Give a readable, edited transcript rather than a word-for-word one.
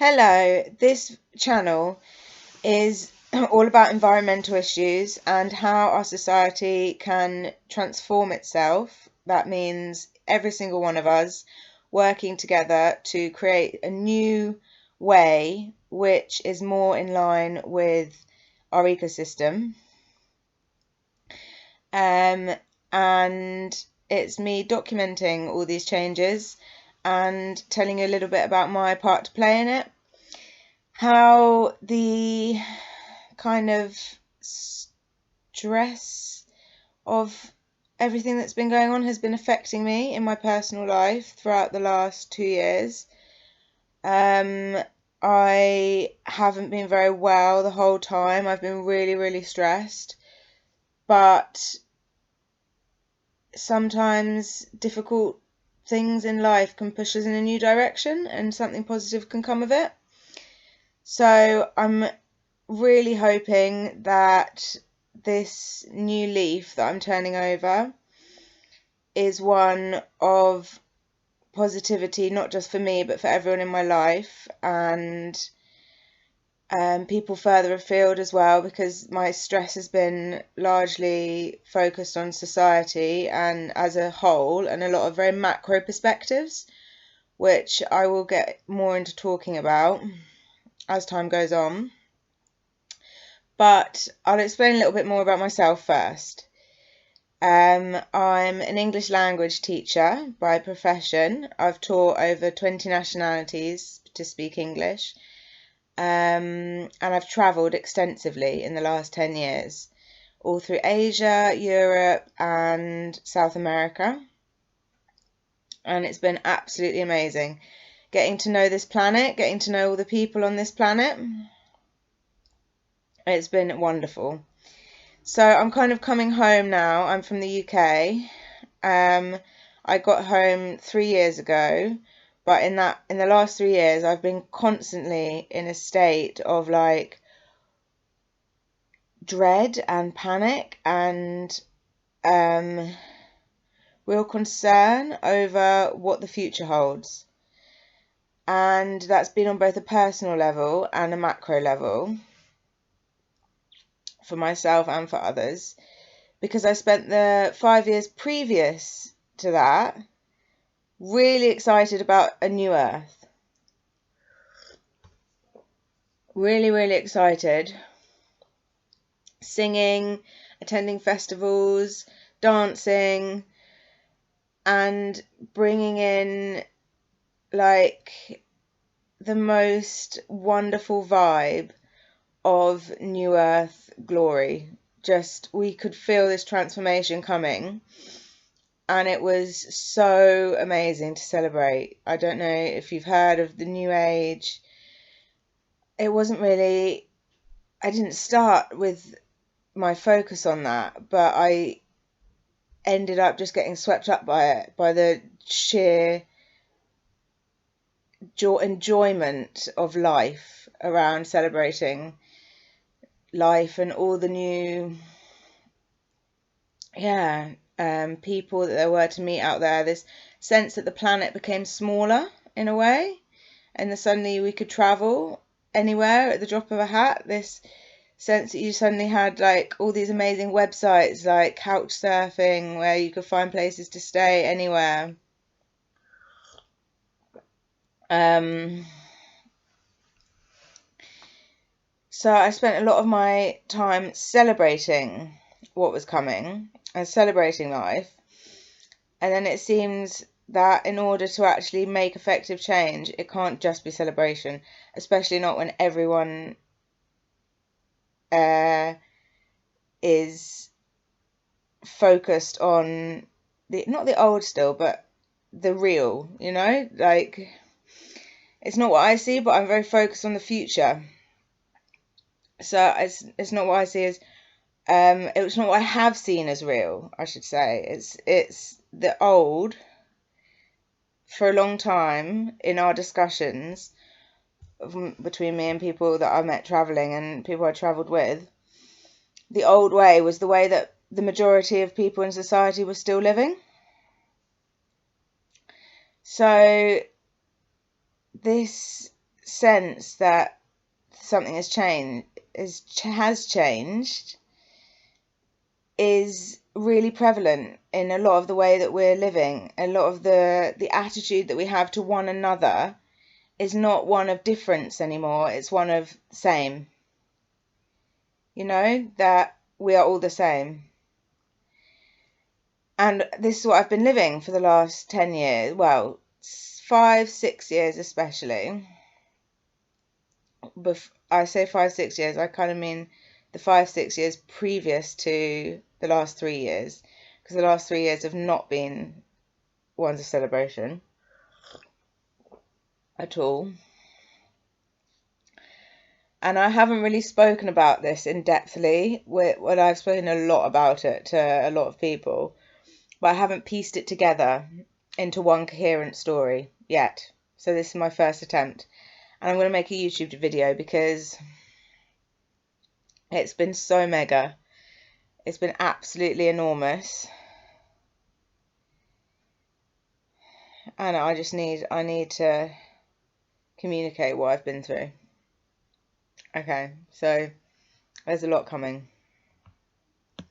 Hello, this channel is all about environmental issues and how our society can transform itself. That means every single one of us working together to create a new way which is more in line with our ecosystem. And it's me documenting all these changes and telling you a little bit about my part to play in it. How the kind of stress of everything that's been going on has been affecting me in my personal life throughout the last 2 years. I haven't been very well the whole time. I've been really, really stressed, but sometimes difficult things in life can push us in a new direction and something positive can come of it. So I'm really hoping that this new leaf that I'm turning over is one of positivity, not just for me, but for everyone in my life and people further afield as well, because my stress has been largely focused on society and as a whole, and a lot of very macro perspectives, which I will get more into talking about as time goes on. But I'll explain a little bit more about myself first. I'm an English language teacher by profession. I've taught over 20 nationalities to speak English. And I've travelled extensively in the last 10 years, all through Asia, Europe, and South America. And it's been absolutely amazing getting to know this planet, getting to know all the people on this planet. It's been wonderful. So I'm kind of coming home now. I'm from the UK. I got home 3 years ago, but in the last 3 years, I've been constantly in a state of like dread and panic and real concern over what the future holds. And that's been on both a personal level and a macro level for myself and for others, because I spent the 5 years previous to that really excited about a new Earth. Really, really excited. Singing, attending festivals, dancing, and bringing in like the most wonderful vibe of New Earth glory. Just, we could feel this transformation coming, and it was so amazing to celebrate. I don't know if you've heard of the New Age. It wasn't really, I didn't start with my focus on that, but I ended up just getting swept up by it, by the sheer enjoyment of life around celebrating life and all the new people that there were to meet out there. This sense that the planet became smaller in a way, and that suddenly we could travel anywhere at the drop of a hat. This sense that you suddenly had like all these amazing websites like couch surfing where you could find places to stay anywhere. So I spent a lot of my time celebrating what was coming and celebrating life. And then it seems that in order to actually make effective change, it can't just be celebration, especially not when everyone is focused on not the old still, but the real, like it's not what I see, but I'm very focused on the future. So it's not what I see as it's not what I have seen as real, I should say. It's the old. For a long time in our discussions between me and people that I met traveling and people I traveled with, the old way was the way that the majority of people in society were still living. So this sense that something has changed is really prevalent in a lot of the way that we're living. A lot of the attitude that we have to one another is not one of difference anymore. It's one of same. You know, that we are all the same. And this is what I've been living for the last 10 years. Well, 5-6 years especially. I say 5-6 years, I kind of mean the 5-6 years previous to the last 3 years, because the last 3 years have not been ones of celebration at all. And I haven't really spoken about this in depthly. When I've spoken a lot about it to a lot of people, but I haven't pieced it together into one coherent story yet. So this is my first attempt, and I'm going to make a YouTube video because it's been so mega. It's been absolutely enormous. And I need to communicate what I've been through. Okay, so there's a lot coming.